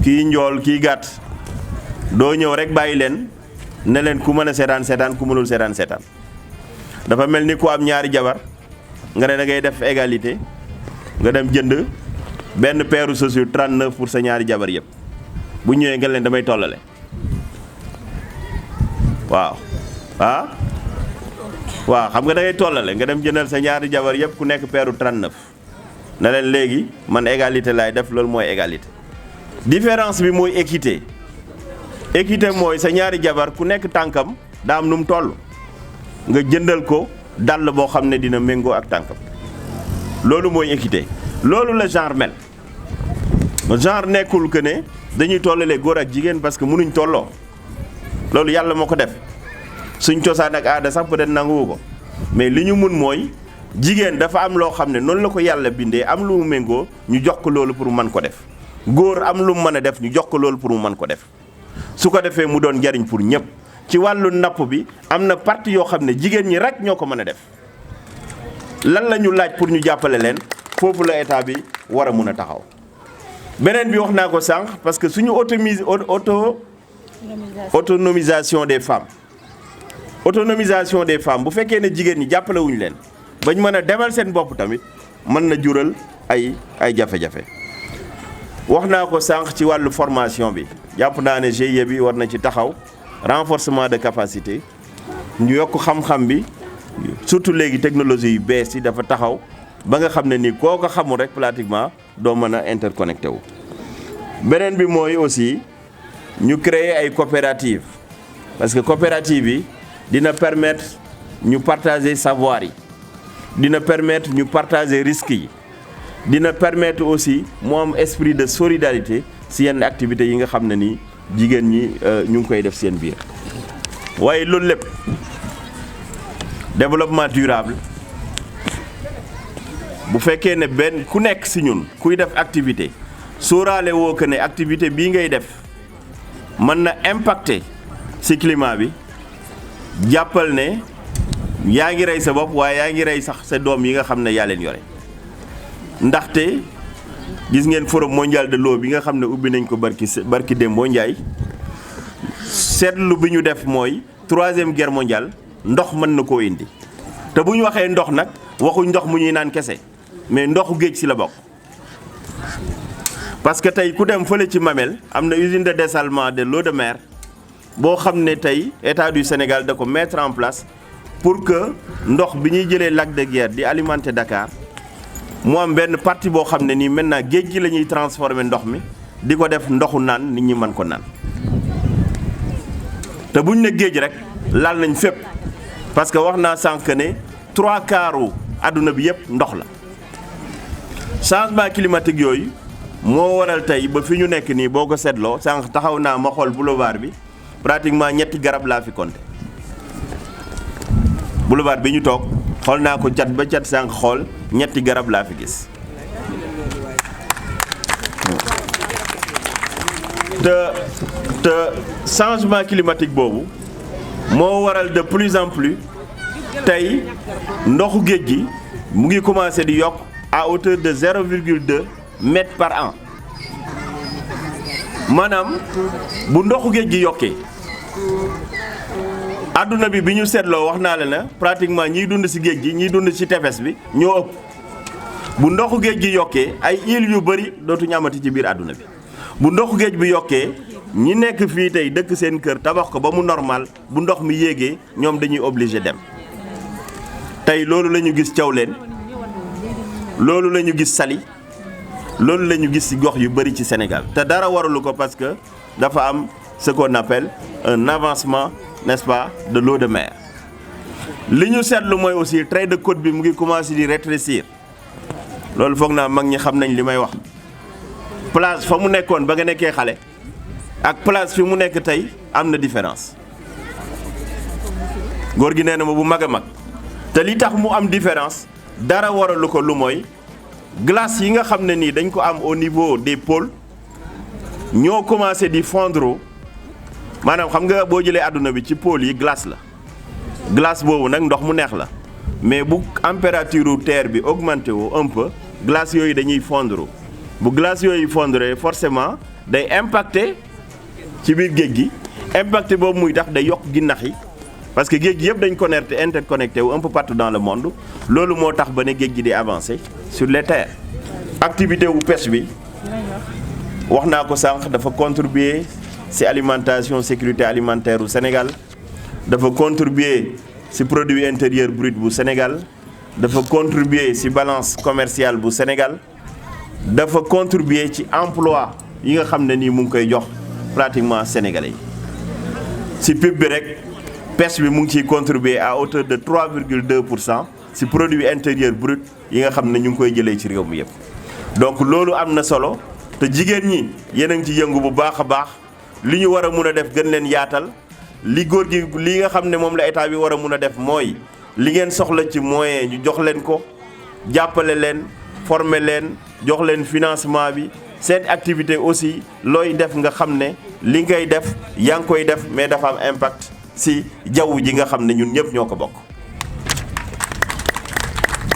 kii njool kii gàtt doo ñëw rek bàyyi leen ne leen ku mën a seetaan ku mënul seetaan dafa mel ni ku am ñaari jabar nga ne da ngay def égalité nga dem jënd benn paire chaussures 39 pour sa ñaari jabar yëpp bu ñëwee nga leen damay tollale waaw xam nga da ngay tollale nga dem jëndal sa ñaari jabar yëpp ku nekk paire 39 ne leen léegi man égalité laay def loolu mooy égalité différence bi mooy équité mooy sa ñaari jabar ku nekk tànkam daa am nu mu toll nga jëndal ko dàll boo xam ne dina méngoo ak tànkam loolu mooy équité loolu la genre mel genre nekkul que ne dañuy tollale góor ak jigéen parce que mënuñ tolloo loolu yàlla moo ko def suñ cosaan ak aada sax peut-être nanguwu ko mais li ñu mun mooy jigéen dafa am loo xam ne noonu la ko yàlla bindee am lu mu méngoo ñu jox ko loolu pour mu mën ko def góor am lu mu mën a def ñu jox ko loolu pour mu mën ko def su ko defee mu doon njariñ pour ñëpp ci wàllu napp bi am na partie yoo xam ne jigéen ñi rek ñoo ko mën a def lan la ñu laaj pour ñu jàppale leen foofu la état bi war a mun a taxaw beneen bi wax naa ko sànq parce que suñu autonomisation des femmes bu fekkee ne jigéen ñi jàppale wuñu leen bañ mën a demal seen bopp tamit mën na jural ay jafe-jafe wax naa ko sànq ci wàllu formation bi jàpp naa ne GIE bi war na ci taxaw renforcement de capacité ñu yokk xam-xam bi surtout léegi technologie yu bees yi dafa taxaw ba nga xam ne ni koo ko xamul rek pratiquement doo mën a interconnecté wu. beneen bi mooy aussi ñu créer ay coopératives parce que coopérative yi dina permettre ñu partager savoir yi dina permettre ñu partager risques yi dina permettre aussi mu am esprit de solidarité si yenn activités yi nga xam ne ni jigéen ñi ñu ngi koy def seen biir waaye loolu lépp développement durable bu fekkee ne benn ku nekk si ñun kuy def activité sóoraale woo que ne activité bii ngay def mën na impacter si climat bi jàppal ne yaa ngi rey sa bopp waaye yaa ngi rey sax sa doom yi nga xam ne yaa leen yore ndaxte gis ngeen forum mondial de l'eau bi nga xam ne ubbi nañ ko barki Dembo Ndiaye seetlu bi ñu def mooy 3e guerre mondiale ndox mën na koo indi te bu ñu waxee ndox nag waxuñ ndox mu ñuy naan kese mais ndoxu géej si la bokk parce que tey ku dem fële ci Mamel am na usine de dessalement de l'eau de mer boo xam ne tey état du Sénégal da ko mettre en place pour que ndox bi ñuy jëlee lac de Guiers di alimenter Dakar mu am benn partie boo xam ne nii maintenant géej gi la ñuy transformer ndox mi di ko def ndoxu naan nit ñi mën ko naan te buñ ne géej rek laal nañ fépp parce que wax naa sànq ne 3/4 àdduna bi yëpp ndox la changement climatique yooyu moo waral tey ba fi ñu nekk nii boo ko seetloo sànq taxaw naa ma xool boulevard bi pratiquement ñetti garab laa fi compté boulevard bi ñu toog xool naa ko cat ba cat sànq xool ñetti garab laa fi gis te changement climatique boobu moo waral de plus en plus tey ndoxu géej gi mu ngi commencé di yokk à hauteur de 0,2 mètres par an maanaam bu ndoxu géej gi yokkee àdduna bi ñu seetloo wax naa la ne pratiquement ñiy dund ci géej gi ñiy dund ci tefes bi ñoo ëpp bu ndoxu géej gi yokkee ay îles yu bëri dootuñu amati ci biir àdduna bi bu ndoxu géej bi yokkee ñi nekk fii tey dëkk seen kër tabax ko ba mu normal bu ndox mi yéegee ñoom dañuy obligé dem tey loolu la ñu gis Thiawlène loolu la ñu gis Saly loolu la ñu gis ci gox yu bëri ci Sénégal te dara waralu ko parce que dafa am ce qu'on appelle un avancement, n'est-ce pas, de l'eau de mer. li ñu seetlu mooy aussi trait de côte bi mu ngi commencé di rétrécir loolu foog naa mag ñi xam nañ li may wax place fa mu nekkoon ba nga nekkee xale ak place fi mu nekk tey am na différence góor gi nee na ma bu mag a mag te li tax mu am différence dara waralu ko lu mooy glace yi nga xam ne nii dañ ko am au niveau des pôles ñoo commencé di fondre maanaam xam nga boo jëlee àdduna bi ci pôles yi glace la glace boobu nag ndox mu neex la mais bu température terre bi augmenté wu un peu glace yooyu dañuy fondre bu glace yooyu fondre forcément day impacté ci biir géej gi impacté boobu muy tax day yokk ginnax yi parce que géej gi yëpp dañ connecté interconnecté wu un peu partout dans le monde loolu moo tax ba ne géej gi di avancé sur les terres. activité wu pêche bi wax naa ko sànq dafa contribuer ci alimentation sécurité alimentaire u Sénégal dafa contribuer ci produit intérieur brut bu Sénégal dafa contribuer ci balance commerciale bu Sénégal dafa contribuer ci emploi yi nga xam ne nii mu ngi koy jox pratiquement sénégalais yi ci PIB bi rek pêche bi mu ngi ciy contribuer à hauteur de 3,2% ci produit intérieur brut yi nga xam ne ñu ngi koy jëlee ci réew mi yëpp. donc loolu am na solo te jigéen ñi yéen a ngi ci yëngu bu baax a baax li ñu war a mun a def gën leen yaatal li góor gi li nga xam ne moom la état bi war a mun a def mooy li ngeen soxla ci moyen ñu jox leen ko jàppale leen former leen jox leen financement bi seen activité aussi looy def nga xam ne li ngay def yaa ngi koy def mais dafa am impact ci jaww ji nga xam ne ñun ñëpp ñoo ko bokk.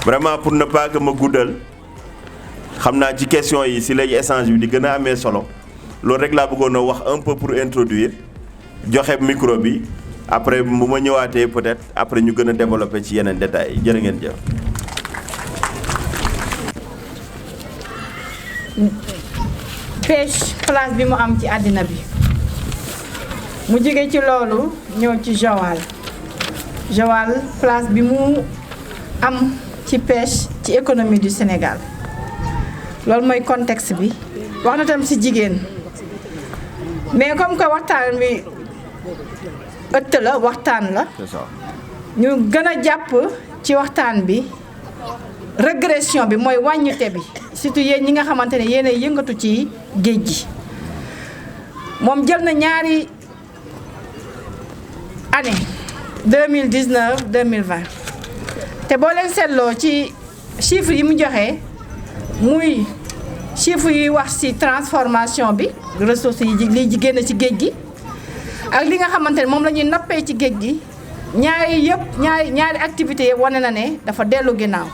vraiment pour ne pas que ma guddal xam naa ci question yi ci lay échange bi di gën a amee solo loolu rek laa bëggoon a wax un peu pour introduire joxe micro bi après bu ma ñëwaatee peut-être après ñu gën a développer ci yeneen détails yi jërë ngeen jëf. pêche place bi mu am ci àddina bi mu jóge ci loolu ñëw ci Joal place bi mu am ci pêche ci économie du Sénégal loolu mooy contexte bi wax na tam ci jigéen mais comme que waxtaan bi ëtt la waxtaan la ñu gën a jàpp ci waxtaan bi régression bi mooy wàññute bi surtout yéen ñi nga xamante ne yéen a yëngatu ci géej gi moom jël na ñaari année 2019 2020 te boo leen seetloo ci chiffres yi mu joxe muy chiffres yi wax ci transformation bi ressources yi li génn ci géej gi ak li nga xamante ne moom la ñuy nappee ci géej gi ñaari activités yëpp wane na ne dafa dellu ginnaaw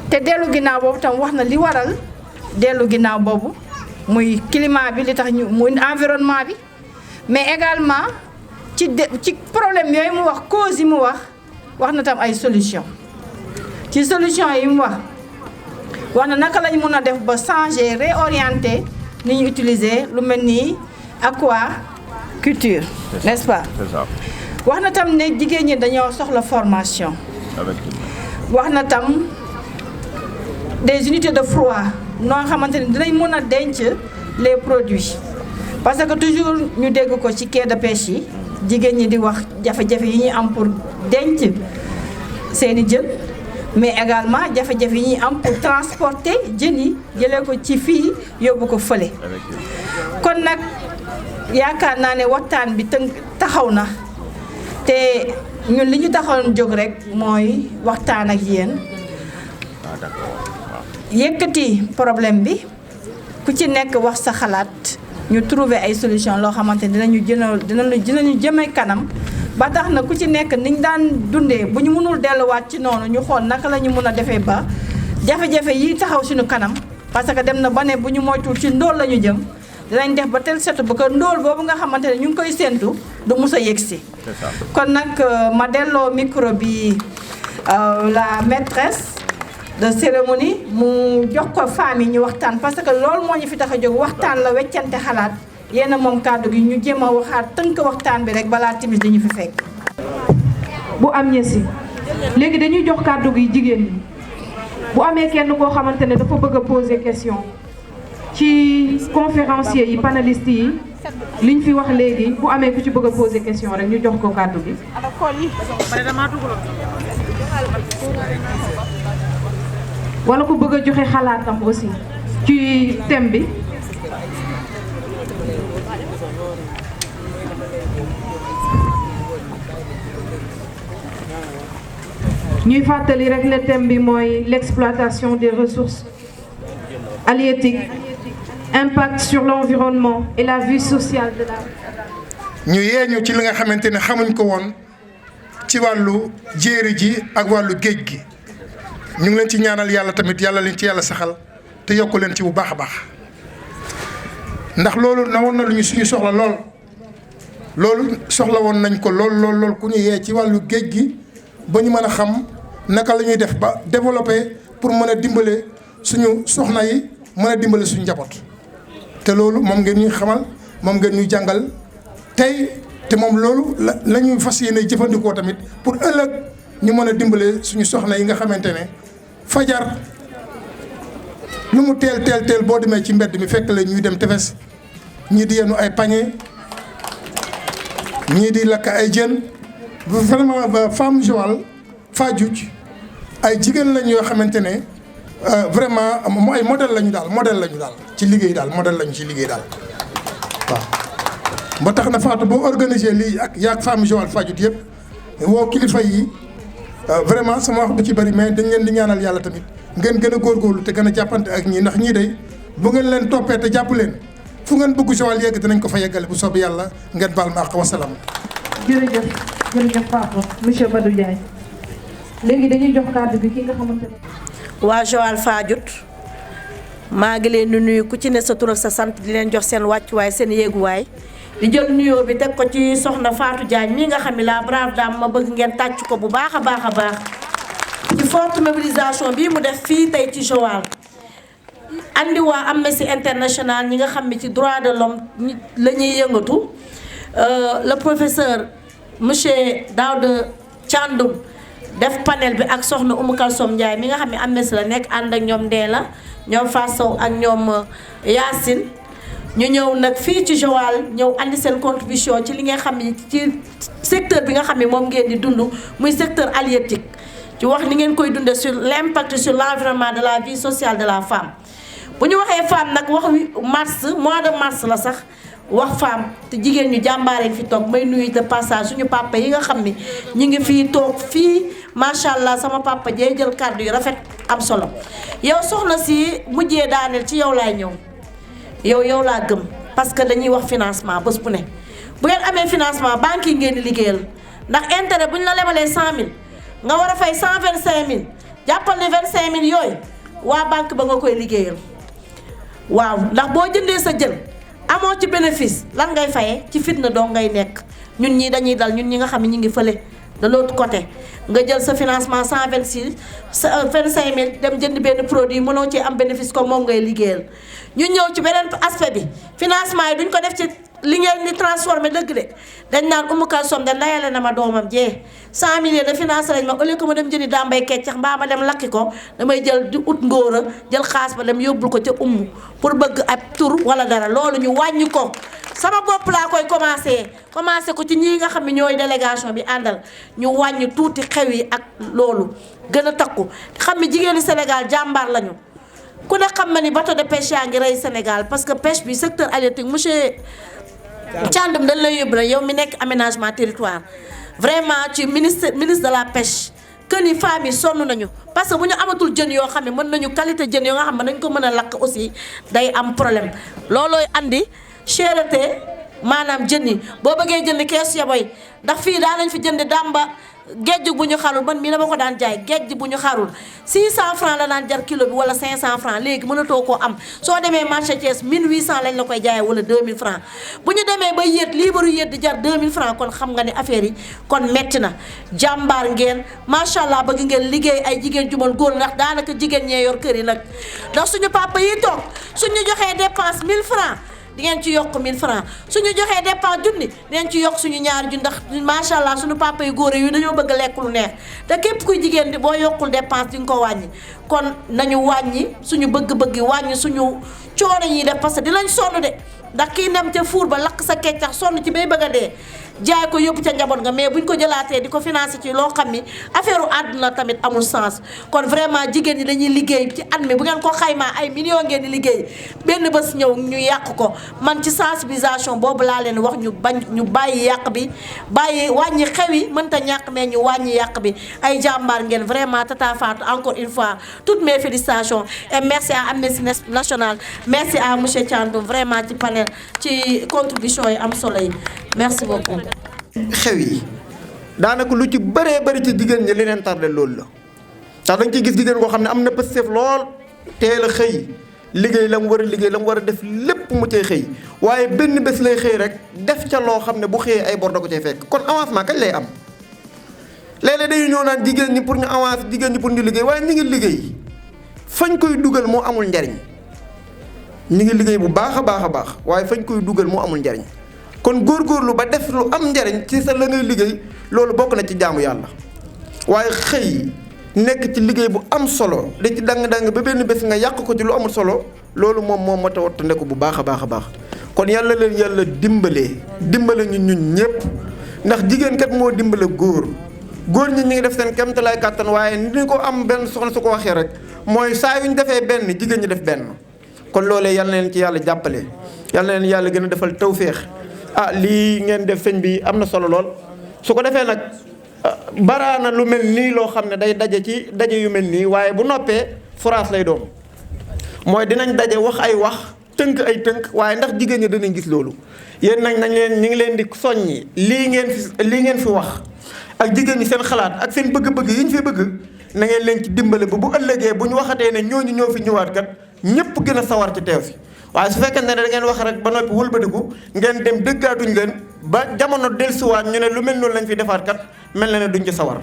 te dellu ginnaaw boobu tam wax na li waral dellu ginnaaw boobu muy climat bi li tax ñu muy environnement bi mais également ci problème yooyu mu wax cause yi mu wax na tam ay solution ci solution yi mu wax na naka lañ mën a def ba changer réorienter ni ñu utiliser lu mel ni aquaculture n'est-ce pas wax na tam ne jigéen ñi dañoo soxla formation wax na tam des unités de froid noo xamante ne dinañ mën a denc les produits parce que toujours ñu dégg ko ci quai de pêche yi jigéen ñi di wax jafe-jafe yi ñuy am pour denc seeni jën mais également jafe-jafe yi ñuy am pour transporter jën yi jëlee ko ci fii yóbbu ko fële kon nag yaakaar naa ne waxtaan bi taxaw na te ñun li ñu taxawoon jóg rek mooy waxtaan ak yéen yëkkati problème bi ku ci nekk wax sa xalaat ñu trouver ay solution loo xamante ne dinañu jëme kanam ba tax na ku ci nekk niñ daan dundee bu ñu mënul delluwaat ci noonu ñu xool naka la ñu mën a defee ba jafe-jafe yi taxaw suñu kanam parce que dem na ba ne bu ñu moytuwul ci ndóol la ñu jëm dinañ def ba tel set ba ko ndóol boobu nga xamante ne ñu ngi koy séentu du mus a yegsi kon nag ma delloo micro bi la maîtresse de cérémonie mu jox ko femme yi ñu waxtaan parce que loolu moo ñu fi tax a jóg waxtaan la weccante xalaat yéen a moom kàddu gi ñu jéem a waxaat tënk waxtaan bi rek balaa timis di ñu fi fekk. bu am ñesi léegi dañuy jox kàddu gi jigéen ñi bu amee kenn koo xamante ne dafa bëgg a poser question ci conférencier yi panélistes yi liñ fi wax léegi bu amee ku ci bëgg a poser question rek ñu jox ko kàddu gi. wala ku bëgg a joxe xalaatam aussi ci thème bi. ñuy fàttali rek le thème bi mooy l'exploitation des ressources halieutiques, impact sur l'environnement et la vie sociale de la. ñu yeeñu ci li nga xamante ne xamuñ ko woon ci wàllu jéeri ji ak wàllu géej gi ñu ngi leen ci ñaanal yàlla tamit yàlla leen ci yàlla saxal te yokku leen ci bu baax a baax ndax loolu na woon na lu ñu suñu soxla loolu soxla woon nañ ko lool ku ñu yee ci wàllu géej gi ba ñu mën a xam naka la ñuy def ba développer pour mën a dimbale suñu soxna yi mën a dimbale suñu njaboot te loolu moom ngeen ñuy xamal moom ngeen ñuy jàngal tey te moom loolu la ñuy fas yéene jëfandikoo tamit pour ëllëg ñu mën a dimbale suñu soxna yi nga xamante ne fajar lu mu teel boo demee ci mbedd mi fekk la ñuy dem tefes ñii di yenu ay pañe ñii di lakk ay jën vraiment ba femme Joal Fadiouth ay jigéen lañ yoo xamante ne vraiment ay modèle lañu daal ci liggéey daal modèle lañu ci liggéey daal waaw. ba tax na Fatou boo organisé lii ak yaag femme Joal Fadiouth yëpp woo kilifa yi vraiment sama wax du ci bari mais dañ leen di ñaanal yàlla tamit ngeen gën a góorgóorlu te gën a jàppante ak ñii ndax ñii day bu ngeen leen toppee te jàpp leen fu ngeen bëgg Joal yegg dinañ ko fa yeggale bu soobee yàlla ngeen baal ma ak wasalaam. jërëjëf Papa monsieur Badou Ndiaye léegi dañuy jox kàddu bi ki nga xamante ne. waa Joal Fadiouth maa ngi leen di nuyu ku ci ne sa tur ak sa sant di leen jox seen wàccuwaay seen yéeguwaay di jël nuyoo bi teg ko ci soxna Fatou Diagne mii nga xam ne la brave dame ma bëgg ngeen tàcc ko bu baax a baax ci forte mobilisation bii mu def fii tey ci Joal andi waa Amnesty International ñi nga xam ne ci droit de l'homme la ñuy yëngatu le professeur monsieur Daouda Thiandoum def panel bi ak soxna Oumou Kalsom Ndiaye mi nga xam ne Amnesty la nekk ànd ak ñoom Ndéla ñoom Fatou ak ñoom Yacine ñu ñëw nag fii ci Joal ñëw andi seen contribution ci li nga xam ne ci secteur bi nga xam ne moom ngeen di dund muy secteur halieutique ci wax ni ngeen koy dundee sur l'impact sur l'environnement de la vie sociale de la femme. bu ñu waxee femme nag wax mois de mars la sax wax femme te jigéen ñu jàmbaaree fi toog may nuyu de passage suñu papa yi nga xam ni ñu ngi fii toog fii macha allah sama papa jee jël kàddu yu rafet am solo yow soxna si mujjee daaneel ci yow laay ñëw. yow laa gëm parce que dañuy wax financement bés bu ne bu ngeen amee financement banque yi ngeen di liggéeyal ndax intérêt bu ñu la lebalee 100000 nga war a fay 125000 jàppal ne 25000 yooyu waa banque ba nga koy liggéeyal waaw ndax boo jëndee sa jël amoo ci bénéfice lan ngay fayee ci fitna doo ngay nekk ñun ñii dañuy dal ñun ñi nga xam ne ñu ngi fële de l'autre côté nga jël sa financement 126 sa 25000 dem jënd benn produit mënoo ci am bénéfice comme moom ngay liggéeyal. ñu ñëw ci beneen aspect bi financement yi duñ ko def ci li ngeen di transformé dëgg de dañ naan Oumou Kalsom de layale na ma doomam jee 100 millions de financé lañ ma au lieu que ma dem jëndi dambay keccax mbaa ma dem lakki ko damay jël di ut ngóora jël xaas ba dem yóbbul ko ca Oumou pour bëgg ab tur wala dara loolu ñu wàññi ko sama bopp laa koy commencé ko ci ñii nga xam ne ñooy délégation bi àndal ñu wàññi tuuti xew yi ak loolu gën a takku xam ne jigéeni Sénégal jàmbaar lañu ku ne xam na ni bateau de pêche yaa ngi rey Sénégal parce que pêche bi secteur halieutique monsieur Thiandoum dañ lay yóbbu la yow mi nekk aménagement territoire vraiment ci ministre de la pêche que ni femmes yi sonn nañu parce que bu ñu amatul jën yoo xam ne mën nañu qualité jën yoo nga xam ne dañ ko mën a lakk aussi day am problème loolooy andi cherté maanaam jën yi boo bëggee jënd kees yaboy ndax fii daa nañ fi jënd damba géej bu ñu xarul man mii dama ko daan jaay géej bu ñu xarul 600 francs la daan jar kilo bi wala 500 francs léegi mënatoo koo am soo demee marché Thiès 1800 lañ la koy jaayee wala 2000 francs bu ñu demee ba yéet liibaru yéet di jar 2000 francs kon xam nga ne affaire yi kon metti na jàmbaar ngeen macha allah bëgg ngeen liggéey ay jigéen ju mën góor ndax daanaka jigéen ñee yor kër yi nag ndax suñu papa yi toog suñu joxee dépense 1000 francs di ngeen ci yokk 1000 francs suñu joxee dépense junni di ngeen ci yokk suñu ñaari junni ndax macha allah suñu papa yu góor yi dañoo bëgg a lekk lu neex te képp kuy jigéen di boo yokkul dépense di nga ko wàññi kon nañu wàññi suñu bëgg-bëgg wàññi suñu coono yi def parce que dinañ sonn de ndax kii nem ca fuur ba lakk sa keccax sonn ci bay bëgg a dee jaay ko yóbbu ca njaboot nga mais buñ ko jëlaatee di ko financé ci loo xam ni affaire u àdduna tamit amul sens kon vraiment jigéen ñi dañuy liggéey ci at mi bu ngeen ko xaymaa ay millions ngeen di liggéey benn bés ñëw ñu yàq ko man ci sensibilisation boobu laa leen wax ñu bàyyi yàq bi bàyyi wàññi xew yi mënta ñàkk mais ñu wàññi yàq bi ay jàmbaar ngeen vraiment Tata Fatou encore une fois toutes mes félicitations et merci à Amnesty National merci à monsieur Thiandoum vraiment ci panel ci contribution yi am solo yi merci beaucoup. xew yi daanaka lu ci bëree bëri ci jigéen ñi li leen tardé loolu la ndax dañ ciy gis jigéen koo xam ne am na pësteef lool teel a xëy liggéey la mu war a liggéey la mu war a def lépp mu cay xëy waaye benn bés lay xëy rek def ca loo xam ne bu xëyee ay bor da ko cay fekk kon avancement kañ lay am léeg-léeg dañu ñëw naan jigéen ñi pour ñu avance jigéen ñi pour ñu liggéey waaye ñi ngi liggéey fañ koy dugal moo amul njariñ ñi ngi liggéey bu baax a baax waaye fañ koy dugal moo amul njariñ kon góorgóorlu ba def lu am njariñ ci sa la ngay liggéey loolu bokk na ci jaamu yàlla waaye xëy nekk ci liggéey bu am solo da ci dang-dang ba benn bés nga yàq ko ci lu amul solo loolu moom moo ta wattu nekk bu baax a baax kon yàlla leen yàlla dimbale ñun ñëpp ndax jigéen kat moo dimbale góor ñi ñu ngi def seen kéemtalaay kàttan waaye ni ko am benn soxna su ko waxee rek mooy saa yu ñu defee benn jigéen ñi def benn kon loolee yàlla na leen ci yàlla jàppale yàlla na leen yàlla gën a defal tawféex lii ngeen def sëñ bi am na solo lool su ko defee nag baraana lu mel nii loo xam ne day daje ci daje yu mel nii waaye bu noppee France lay doon mooy dinañ daje wax ay wax tënk ay tënk waaye ndax jigéen ñi danañ gis loolu yéen nag ñu ngi leen di soññi lii ngeen fi wax ak jigéen ñi seen xalaat ak seen bëgg-bëgg yi ñu fi bëgg na ngeen leen ci dimbale ba bu ëllëgee bu ñu waxatee ne ñooñu ñoo fi ñëwaat kat ñëpp gën a sawar ci teew fi waaye su fekkee ne da ngeen wax rek ba noppi wëlbatiku ngeen dem dëggaatuñ leen ba jamono dellusiwaat ñu ne lu mel noonu lañ fi defaat kat mel na ne duñ ci sawar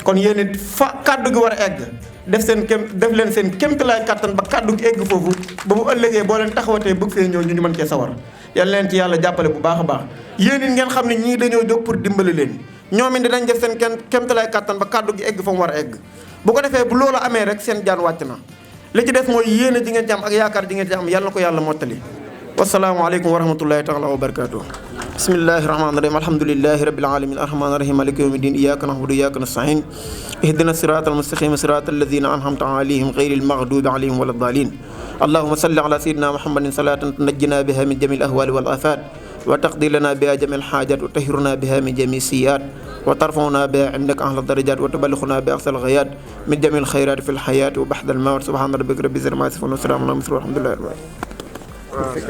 kon yéen it fa kàddu gi war a egg def leen seen kéemtalaay kàttan ba kàddu gi egg foofu ba bu ëllëgee boo leen taxawatee bëgg fee ñëw ñu mën cee sawar yàlla leen ci yàlla jàppale bu baax a baax yéen it ngeen xam ne ñii dañoo jóg pour dimbali leen ñoom it dinañ def seen kéemtalaay kàttan ba kàddu gi egg fa mu war a egg bu ko defee bu loolu amee rek seen jaan wàcc na li ci def mooy yéene ji ngeen ci am ak yaakaar ji ngeen ci am yàlla na ko yàlla mottali wasalaamaaleykum wa rahmatullahi taala wa barakatuh bismillahi rahmani rahim alhamdulilahi rabbil alamin arrahmani rahim maliki yawmi din iyyaka na'budu wa iyyaka nasta'in ihdina siratal mustaqima siratal ladhina an'amta alayhim ghayril maghdubi alayhim waladdallin allahumma salli ala sayyidina muhammadin salatan tunajjina biha min jamil ahwali wal afat wa taqdi lana biha jamil hajat wa tahhiruna biha min jami siyat wa tarfa'una biha indaka ahla darajat wa tuballighuna bi aqsal ghayat min jamil khairat fil hayati wa ba'da al mawt subhana rabbika rabbil izzati amma yasifun wa salamun ala al mursalin walhamdulillahi rabbil alamin